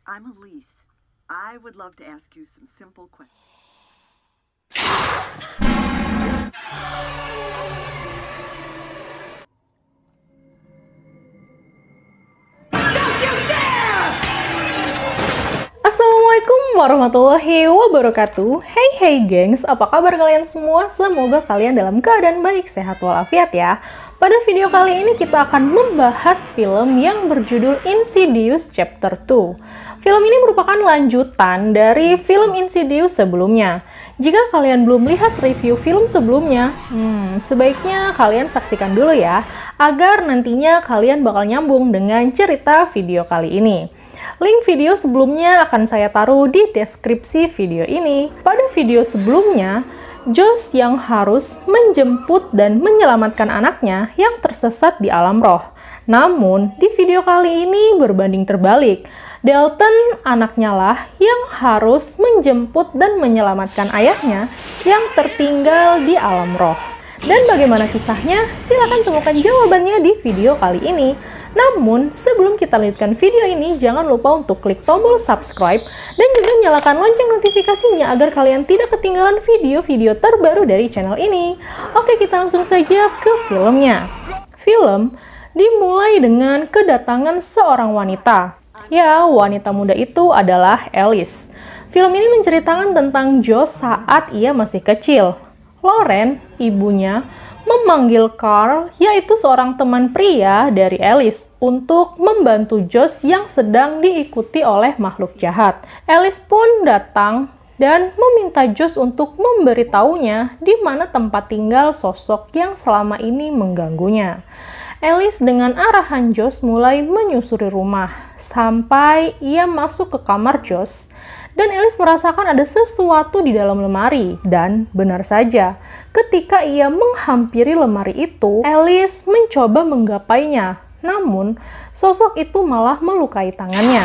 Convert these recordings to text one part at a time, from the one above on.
I'm Elise. I would love to ask you some simple questions. Assalamualaikum warahmatullahi wabarakatuh. Hey gengs, apa kabar kalian semua? Semoga kalian dalam keadaan baik, sehat walafiat ya. Pada video kali ini kita akan membahas film yang berjudul Insidious Chapter 2. Film ini merupakan lanjutan dari film Insidious sebelumnya. Jika kalian belum lihat review film sebelumnya, sebaiknya kalian saksikan dulu ya, agar nantinya kalian bakal nyambung dengan cerita video kali ini. Link video sebelumnya akan saya taruh di deskripsi video ini. Pada video sebelumnya, Josh yang harus menjemput dan menyelamatkan anaknya yang tersesat di alam roh. Namun, di video kali ini berbanding terbalik. Dalton anaknya lah yang harus menjemput dan menyelamatkan ayahnya yang tertinggal di alam roh. Dan bagaimana kisahnya? Silahkan temukan jawabannya di video kali ini. Namun, sebelum kita lanjutkan video ini, jangan lupa untuk klik tombol subscribe dan juga nyalakan lonceng notifikasinya agar kalian tidak ketinggalan video-video terbaru dari channel ini. Oke, kita langsung saja ke filmnya. Film dimulai dengan kedatangan seorang wanita. Ya, wanita muda itu adalah Alice. Film ini menceritakan tentang Josh saat ia masih kecil. Lauren, ibunya, memanggil Carl, yaitu seorang teman pria dari Alice, untuk membantu Josh yang sedang diikuti oleh makhluk jahat. Alice pun datang dan meminta Josh untuk memberitahunya di mana tempat tinggal sosok yang selama ini mengganggunya. Alice dengan arahan Josh mulai menyusuri rumah, sampai ia masuk ke kamar Josh. Dan Alice merasakan ada sesuatu di dalam lemari. Dan benar saja, ketika ia menghampiri lemari itu, Alice mencoba menggapainya. Namun, sosok itu malah melukai tangannya.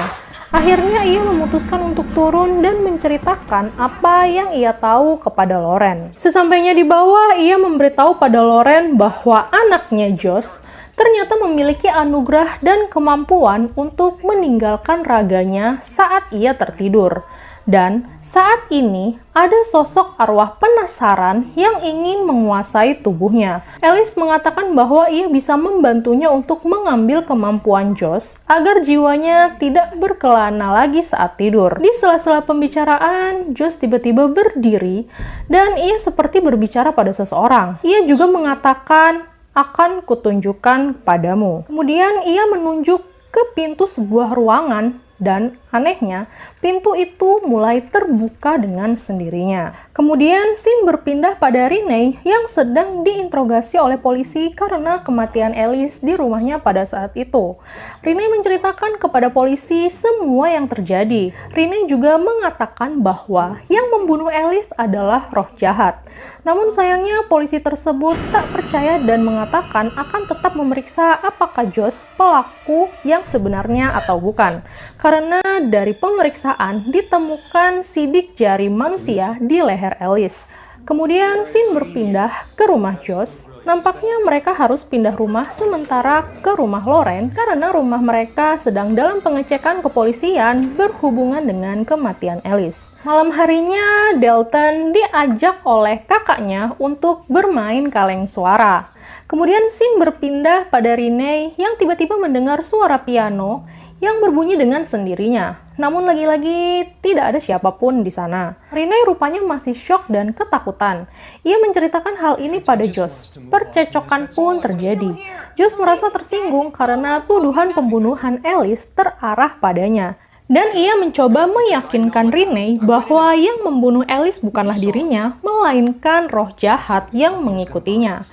Akhirnya ia memutuskan untuk turun dan menceritakan apa yang ia tahu kepada Lauren. Sesampainya di bawah, ia memberitahu pada Lauren bahwa anaknya Josh ternyata memiliki anugerah dan kemampuan untuk meninggalkan raganya saat ia tertidur. Dan saat ini ada sosok arwah penasaran yang ingin menguasai tubuhnya. Alice mengatakan bahwa ia bisa membantunya untuk mengambil kemampuan Josh agar jiwanya tidak berkelana lagi saat tidur. Di sela-sela pembicaraan, Josh tiba-tiba berdiri dan ia seperti berbicara pada seseorang. Ia juga mengatakan, "Akan kutunjukkan padamu." Kemudian ia menunjuk ke pintu sebuah ruangan dan anehnya pintu itu mulai terbuka dengan sendirinya. Kemudian scene berpindah pada Renee yang sedang diinterogasi oleh polisi karena kematian Alice di rumahnya pada saat itu. Renee menceritakan kepada polisi semua yang terjadi. Renee juga mengatakan bahwa yang membunuh Alice adalah roh jahat. Namun sayangnya polisi tersebut tak percaya dan mengatakan akan tetap memeriksa apakah Josh pelaku yang sebenarnya atau bukan. Karena dari pemeriksaan ditemukan sidik jari manusia di leher Alice. Kemudian scene berpindah ke rumah Josh. Nampaknya mereka harus pindah rumah sementara ke rumah Lauren karena rumah mereka sedang dalam pengecekan kepolisian berhubungan dengan kematian Alice. Malam harinya, Dalton diajak oleh kakaknya untuk bermain kaleng suara. Kemudian scene berpindah pada Renee yang tiba-tiba mendengar suara piano yang berbunyi dengan sendirinya. Namun lagi-lagi tidak ada siapapun di sana. Renee rupanya masih syok dan ketakutan. Ia menceritakan hal ini pada Josh. Percecokan pun terjadi. Josh merasa tersinggung karena tuduhan pembunuhan Alice terarah padanya. Dan ia mencoba meyakinkan Renee bahwa yang membunuh Alice bukanlah dirinya, melainkan roh jahat yang mengikutinya.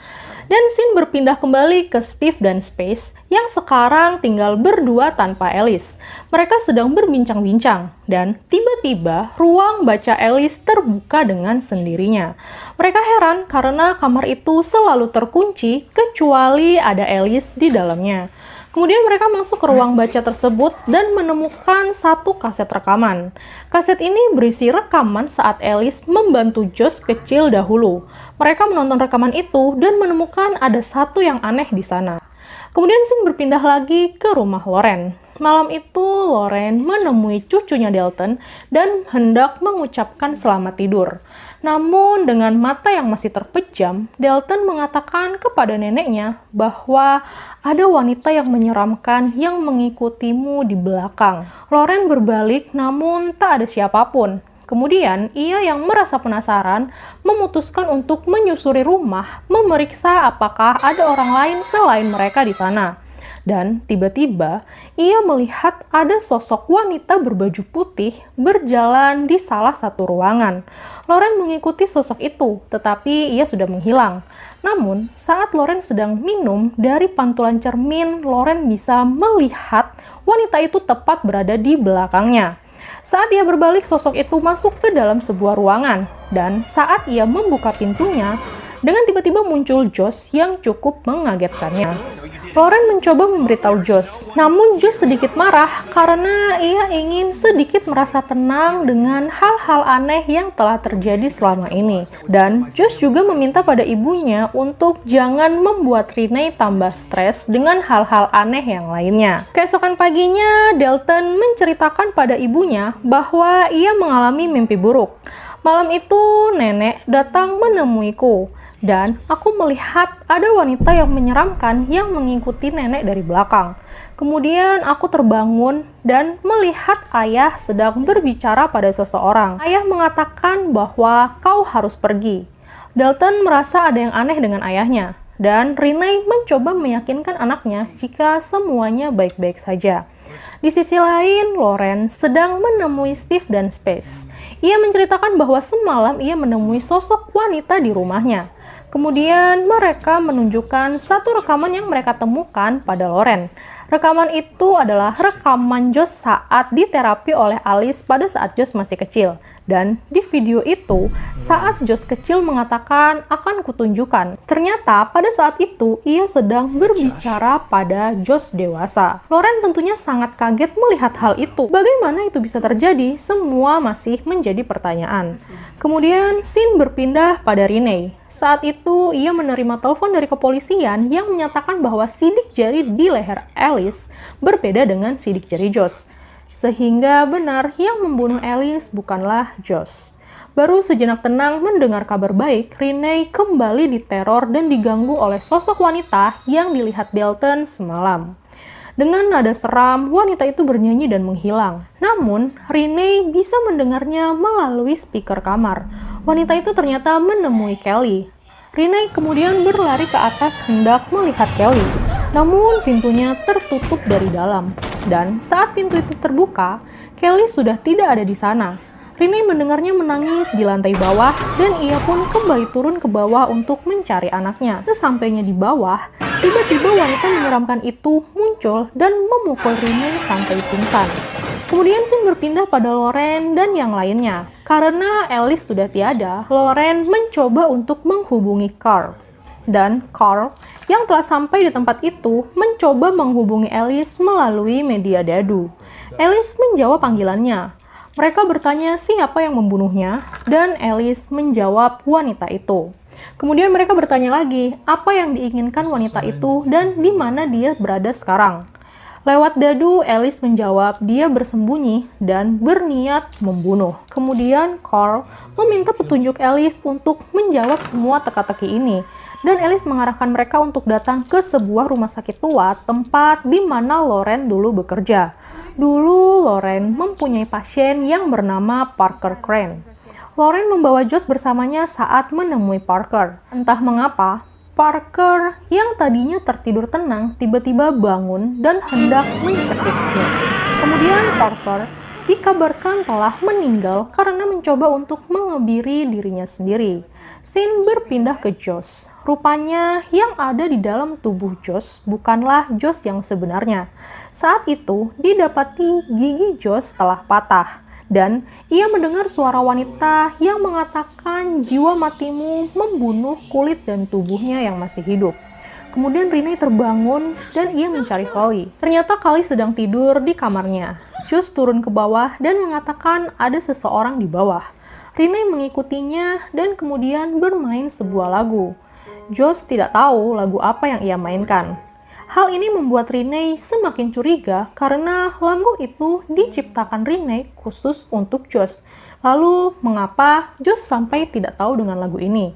Dan scene berpindah kembali ke Steve dan Space yang sekarang tinggal berdua tanpa Alice. Mereka sedang berbincang-bincang dan tiba-tiba ruang baca Alice terbuka dengan sendirinya. Mereka heran karena kamar itu selalu terkunci kecuali ada Alice di dalamnya. Kemudian mereka masuk ke ruang baca tersebut dan menemukan satu kaset rekaman. Kaset ini berisi rekaman saat Alice membantu Josh kecil dahulu. Mereka menonton rekaman itu dan menemukan ada satu yang aneh di sana. Kemudian scene berpindah lagi ke rumah Loren. Malam itu, Loren menemui cucunya Dalton dan hendak mengucapkan selamat tidur. Namun, dengan mata yang masih terpejam, Dalton mengatakan kepada neneknya bahwa ada wanita yang menyeramkan yang mengikutimu di belakang. Loren berbalik, namun tak ada siapapun. Kemudian, ia yang merasa penasaran memutuskan untuk menyusuri rumah, memeriksa apakah ada orang lain selain mereka di sana. Dan tiba-tiba, ia melihat ada sosok wanita berbaju putih berjalan di salah satu ruangan. Loren mengikuti sosok itu, tetapi ia sudah menghilang. Namun, saat Loren sedang minum, dari pantulan cermin, Loren bisa melihat wanita itu tepat berada di belakangnya. Saat ia berbalik, sosok itu masuk ke dalam sebuah ruangan. Dan saat ia membuka pintunya, dengan tiba-tiba muncul Josh yang cukup mengagetkannya. Loren mencoba memberitahu Josh, namun Josh sedikit marah karena ia ingin sedikit merasa tenang dengan hal-hal aneh yang telah terjadi selama ini. Dan Josh juga meminta pada ibunya untuk jangan membuat Renee tambah stres dengan hal-hal aneh yang lainnya. Keesokan paginya, Dalton menceritakan pada ibunya bahwa ia mengalami mimpi buruk. Malam itu, nenek datang menemuiku. Dan aku melihat ada wanita yang menyeramkan yang mengikuti nenek dari belakang. Kemudian aku terbangun dan melihat ayah sedang berbicara pada seseorang. Ayah mengatakan bahwa kau harus pergi. Dalton merasa ada yang aneh dengan ayahnya. Dan Renee mencoba meyakinkan anaknya jika semuanya baik-baik saja. Di sisi lain, Loren sedang menemui Steve dan Space. Ia menceritakan bahwa semalam ia menemui sosok wanita di rumahnya. Kemudian mereka menunjukkan satu rekaman yang mereka temukan pada Loren. Rekaman itu adalah rekaman Josh saat diterapi oleh Alice pada saat Josh masih kecil. Dan di video itu, saat Josh kecil mengatakan akan kutunjukkan. Ternyata pada saat itu ia sedang berbicara pada Josh dewasa. Loren tentunya sangat kaget melihat hal itu. Bagaimana itu bisa terjadi? Semua masih menjadi pertanyaan. Kemudian scene berpindah pada Renee. Saat itu ia menerima telepon dari kepolisian yang menyatakan bahwa sidik jari di leher Alice berbeda dengan sidik jari Josh. Sehingga benar yang membunuh Alice bukanlah Josh. Baru sejenak tenang mendengar kabar baik, Renee kembali diteror dan diganggu oleh sosok wanita yang dilihat Dalton semalam. Dengan nada seram, wanita itu bernyanyi dan menghilang. Namun, Renee bisa mendengarnya melalui speaker kamar. Wanita itu ternyata menemui Kelly. Renee kemudian berlari ke atas hendak melihat Kelly. Namun, pintunya tertutup dari dalam. Dan saat pintu itu terbuka, Kelly sudah tidak ada di sana. Renee mendengarnya menangis di lantai bawah dan ia pun kembali turun ke bawah untuk mencari anaknya. Sesampainya di bawah, tiba-tiba wanita menyeramkan itu muncul dan memukul Renee sampai pingsan. Kemudian scene berpindah pada Loren dan yang lainnya. Karena Alice sudah tiada, Loren mencoba untuk menghubungi Carl. Dan Carl yang telah sampai di tempat itu mencoba menghubungi Alice melalui media dadu. Alice menjawab panggilannya. Mereka bertanya siapa yang membunuhnya, dan Alice menjawab wanita itu. Kemudian mereka bertanya lagi, apa yang diinginkan wanita itu dan di mana dia berada sekarang. Lewat dadu, Alice menjawab dia bersembunyi dan berniat membunuh. Kemudian Carl meminta petunjuk Alice untuk menjawab semua teka-teki ini. Dan Alice mengarahkan mereka untuk datang ke sebuah rumah sakit tua, tempat di mana Loren dulu bekerja. Dulu Loren mempunyai pasien yang bernama Parker Crane. Loren membawa Josh bersamanya saat menemui Parker. Entah mengapa, Parker yang tadinya tertidur tenang tiba-tiba bangun dan hendak mencekik Josh. Kemudian Parker dikabarkan telah meninggal karena mencoba untuk mengebiri dirinya sendiri. Scene berpindah ke Josh. Rupanya yang ada di dalam tubuh Josh bukanlah Josh yang sebenarnya. Saat itu didapati gigi Josh telah patah. Dan ia mendengar suara wanita yang mengatakan jiwa matimu membunuh kulit dan tubuhnya yang masih hidup. Kemudian Renee terbangun dan ia mencari Chloe. Ternyata Chloe sedang tidur di kamarnya. Josh turun ke bawah dan mengatakan ada seseorang di bawah. Renee mengikutinya dan kemudian bermain sebuah lagu. Josh tidak tahu lagu apa yang ia mainkan. Hal ini membuat Renee semakin curiga karena lagu itu diciptakan Renee khusus untuk Josh. Lalu, mengapa Josh sampai tidak tahu dengan lagu ini?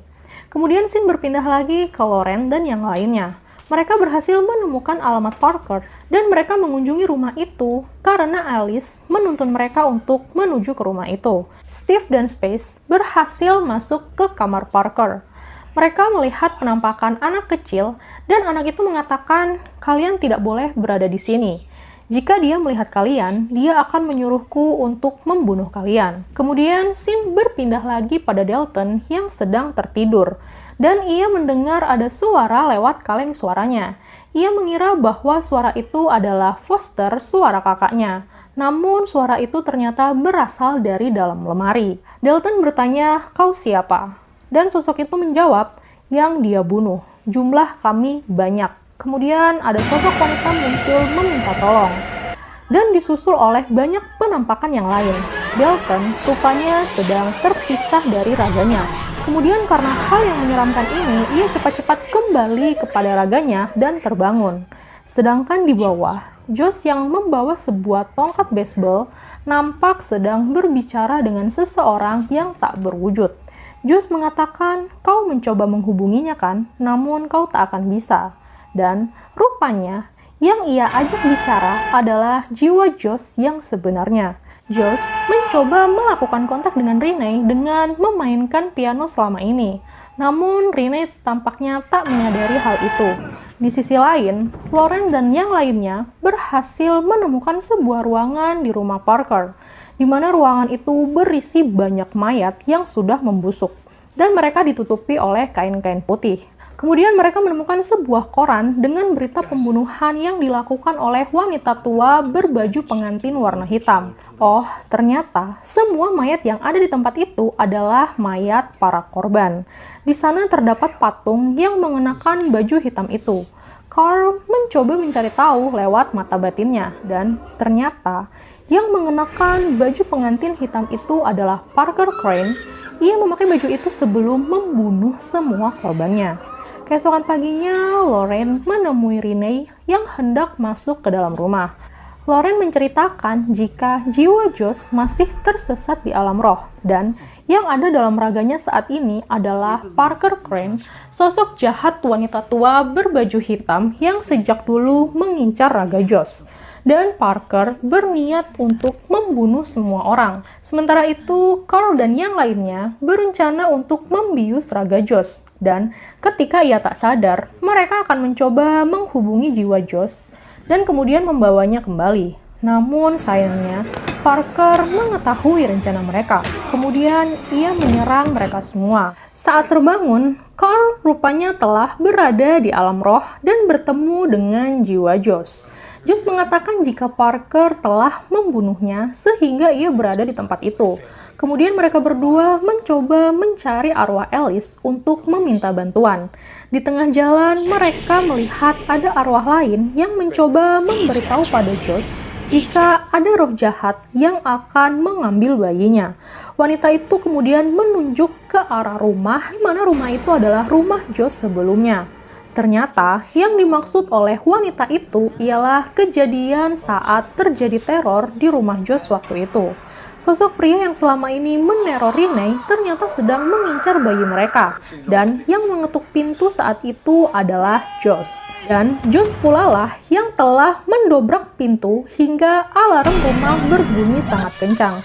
Kemudian scene berpindah lagi ke Lauren dan yang lainnya. Mereka berhasil menemukan alamat Parker dan mereka mengunjungi rumah itu karena Alice menuntun mereka untuk menuju ke rumah itu. Steve dan Space berhasil masuk ke kamar Parker. Mereka melihat penampakan anak kecil dan anak itu mengatakan, "Kalian tidak boleh berada di sini. Jika dia melihat kalian, dia akan menyuruhku untuk membunuh kalian." Kemudian scene berpindah lagi pada Dalton yang sedang tertidur dan ia mendengar ada suara lewat kaleng suaranya. Ia mengira bahwa suara itu adalah Foster, suara kakaknya. Namun suara itu ternyata berasal dari dalam lemari. Dalton bertanya, "Kau siapa?" Dan sosok itu menjawab, "Yang dia bunuh. Jumlah kami banyak." Kemudian ada sosok wanita muncul meminta tolong. Dan disusul oleh banyak penampakan yang lain. Dalton rupanya sedang terpisah dari raganya. Kemudian karena hal yang menyeramkan ini, ia cepat-cepat kembali kepada raganya dan terbangun. Sedangkan di bawah, Josh yang membawa sebuah tongkat baseball nampak sedang berbicara dengan seseorang yang tak berwujud. Josh mengatakan, "Kau mencoba menghubunginya kan? Namun kau tak akan bisa." Dan rupanya yang ia ajak bicara adalah jiwa Josh yang sebenarnya. Josh mencoba melakukan kontak dengan Renee dengan memainkan piano selama ini. Namun Renee tampaknya tak menyadari hal itu. Di sisi lain, Lauren dan yang lainnya berhasil menemukan sebuah ruangan di rumah Parker, di mana ruangan itu berisi banyak mayat yang sudah membusuk, dan mereka ditutupi oleh kain-kain putih. Kemudian mereka menemukan sebuah koran dengan berita pembunuhan yang dilakukan oleh wanita tua berbaju pengantin warna hitam. Oh, ternyata semua mayat yang ada di tempat itu adalah mayat para korban. Di sana terdapat patung yang mengenakan baju hitam itu. Carl mencoba mencari tahu lewat mata batinnya, dan ternyata yang mengenakan baju pengantin hitam itu adalah Parker Crane. Ia memakai baju itu sebelum membunuh semua korbannya. Keesokan paginya, Lauren menemui Renee yang hendak masuk ke dalam rumah. Lauren menceritakan jika jiwa Josh masih tersesat di alam roh, dan yang ada dalam raganya saat ini adalah Parker Crane, sosok jahat wanita tua berbaju hitam yang sejak dulu mengincar raga Josh. Dan Parker berniat untuk membunuh semua orang. Sementara itu, Carl dan yang lainnya berencana untuk membius raga Josh. Dan ketika ia tak sadar, mereka akan mencoba menghubungi jiwa Josh dan kemudian membawanya kembali. Namun sayangnya, Parker mengetahui rencana mereka. Kemudian ia menyerang mereka semua. Saat terbangun, Carl rupanya telah berada di alam roh dan bertemu dengan jiwa Josh. Josh mengatakan jika Parker telah membunuhnya sehingga ia berada di tempat itu. Kemudian mereka berdua mencoba mencari arwah Alice untuk meminta bantuan. Di tengah jalan, mereka melihat ada arwah lain yang mencoba memberitahu pada Josh jika ada roh jahat yang akan mengambil bayinya. Wanita itu kemudian menunjuk ke arah rumah, di mana rumah itu adalah rumah Josh sebelumnya. Ternyata yang dimaksud oleh wanita itu ialah kejadian saat terjadi teror di rumah Josh waktu itu. Sosok pria yang selama ini meneror Renee ternyata sedang mengincar bayi mereka. Dan yang mengetuk pintu saat itu adalah Josh. Dan Josh pula lah yang telah mendobrak pintu hingga alarm rumah berbunyi sangat kencang.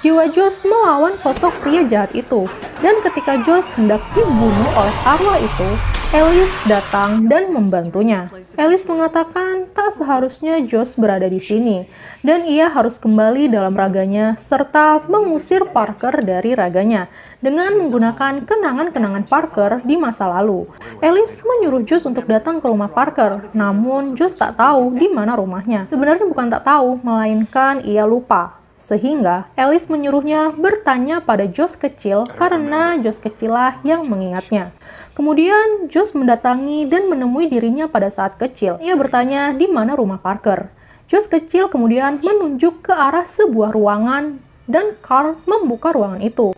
Jiwa Josh melawan sosok pria jahat itu, dan ketika Josh hendak dibunuh oleh arwah itu, Alice datang dan membantunya. Alice mengatakan tak seharusnya Josh berada di sini, dan ia harus kembali dalam raganya serta mengusir Parker dari raganya dengan menggunakan kenangan-kenangan Parker di masa lalu. Alice menyuruh Josh untuk datang ke rumah Parker, namun Josh tak tahu di mana rumahnya. Sebenarnya bukan tak tahu, melainkan ia lupa. Sehingga Alice menyuruhnya bertanya pada Josh kecil karena Josh kecil lah yang mengingatnya. Kemudian Josh mendatangi dan menemui dirinya pada saat kecil. Ia bertanya di mana rumah Parker. Josh kecil kemudian menunjuk ke arah sebuah ruangan dan Carl membuka ruangan itu.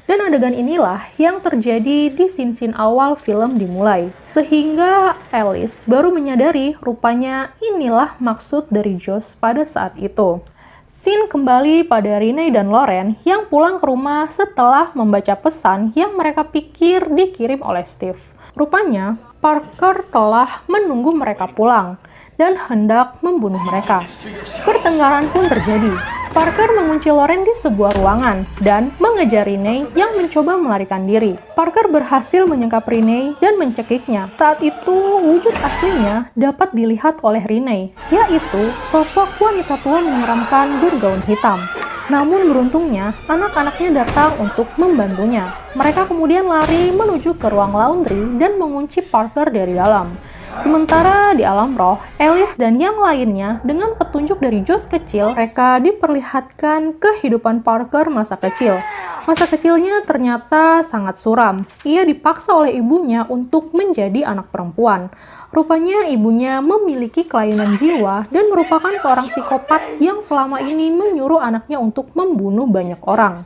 Dan adegan inilah yang terjadi di scene-scene awal film dimulai. Sehingga Alice baru menyadari rupanya inilah maksud dari Josh pada saat itu. Scene kembali pada Renee dan Lauren yang pulang ke rumah setelah membaca pesan yang mereka pikir dikirim oleh Steve. Rupanya, Parker telah menunggu mereka pulang dan hendak membunuh mereka. Pertengkaran pun terjadi. Parker mengunci Lauren di sebuah ruangan dan mengejar Renee yang mencoba melarikan diri. Parker berhasil menyekap Renee dan mencekiknya. Saat itu, wujud aslinya dapat dilihat oleh Renee, yaitu sosok wanita tua menyeramkan bergaun hitam. Namun beruntungnya, anak-anaknya datang untuk membantunya. Mereka kemudian lari menuju ke ruang laundry dan mengunci Parker dari dalam. Sementara di alam roh, Alice dan yang lainnya dengan petunjuk dari Josh kecil, mereka diperlihatkan kehidupan Parker masa kecil. Masa kecilnya ternyata sangat suram. Ia dipaksa oleh ibunya untuk menjadi anak perempuan. Rupanya ibunya memiliki kelainan jiwa dan merupakan seorang psikopat yang selama ini menyuruh anaknya untuk membunuh banyak orang.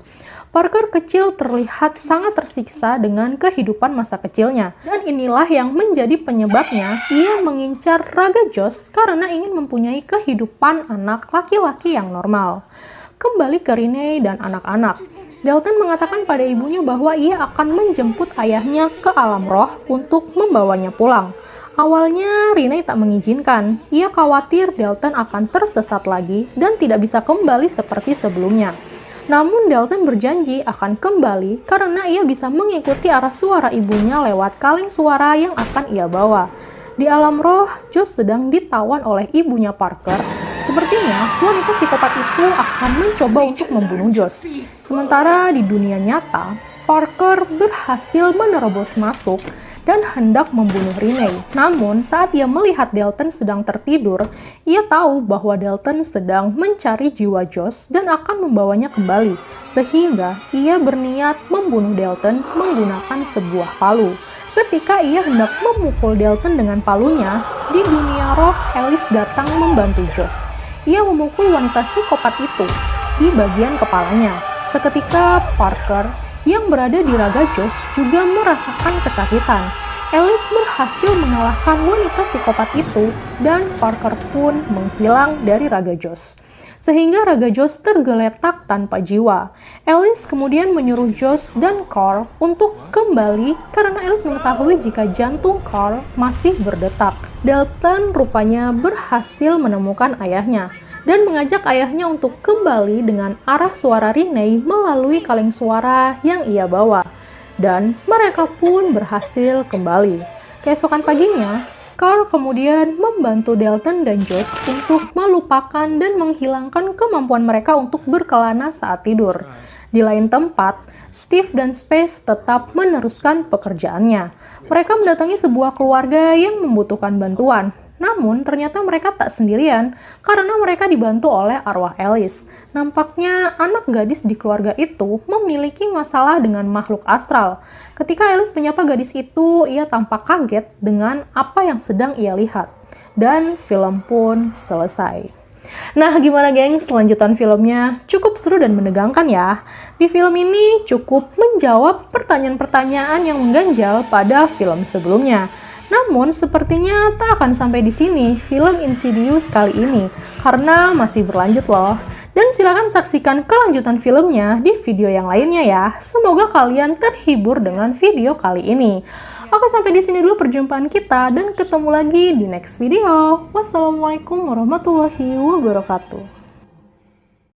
Parker kecil terlihat sangat tersiksa dengan kehidupan masa kecilnya. Dan inilah yang menjadi penyebabnya ia mengincar raga Josh karena ingin mempunyai kehidupan anak laki-laki yang normal. Kembali ke Renee dan anak-anak. Dalton mengatakan pada ibunya bahwa ia akan menjemput ayahnya ke alam roh untuk membawanya pulang. Awalnya Renee tak mengizinkan. Ia khawatir Dalton akan tersesat lagi dan tidak bisa kembali seperti sebelumnya. Namun Dalton berjanji akan kembali karena ia bisa mengikuti arah suara ibunya lewat kaleng suara yang akan ia bawa. Di alam roh, Josh sedang ditawan oleh ibunya Parker. Sepertinya wanita psikopat itu akan mencoba untuk membunuh Josh. Sementara di dunia nyata, Parker berhasil menerobos masuk dan hendak membunuh Renee. Namun, saat ia melihat Dalton sedang tertidur, ia tahu bahwa Dalton sedang mencari jiwa Josh dan akan membawanya kembali, sehingga ia berniat membunuh Dalton menggunakan sebuah palu. Ketika ia hendak memukul Dalton dengan palunya, di dunia roh, Alice datang membantu Josh. Ia memukul wanita psikopat itu di bagian kepalanya. Seketika Parker yang berada di raga Josh juga merasakan kesakitan. Alice berhasil mengalahkan wanita psikopat itu dan Parker pun menghilang dari raga Josh. Sehingga raga Josh tergeletak tanpa jiwa. Alice kemudian menyuruh Josh dan Carl untuk kembali karena Alice mengetahui jika jantung Carl masih berdetak. Dalton rupanya berhasil menemukan ayahnya dan mengajak ayahnya untuk kembali dengan arah suara Renee melalui kaleng suara yang ia bawa. Dan mereka pun berhasil kembali. Keesokan paginya, Carl kemudian membantu Dalton dan Josh untuk melupakan dan menghilangkan kemampuan mereka untuk berkelana saat tidur. Di lain tempat, Steve dan Space tetap meneruskan pekerjaannya. Mereka mendatangi sebuah keluarga yang membutuhkan bantuan. Namun, ternyata mereka tak sendirian karena mereka dibantu oleh arwah Alice. Nampaknya anak gadis di keluarga itu memiliki masalah dengan makhluk astral. Ketika Alice menyapa gadis itu, ia tampak kaget dengan apa yang sedang ia lihat. Dan film pun selesai. Nah, gimana gengs? Lanjutan filmnya cukup seru dan menegangkan ya. Di film ini cukup menjawab pertanyaan-pertanyaan yang mengganjal pada film sebelumnya. Namun, sepertinya tak akan sampai di sini film Insidious kali ini, karena masih berlanjut loh. Dan silakan saksikan kelanjutan filmnya di video yang lainnya ya. Semoga kalian terhibur dengan video kali ini. Oke, sampai di sini dulu perjumpaan kita dan ketemu lagi di next video. Wassalamualaikum warahmatullahi wabarakatuh.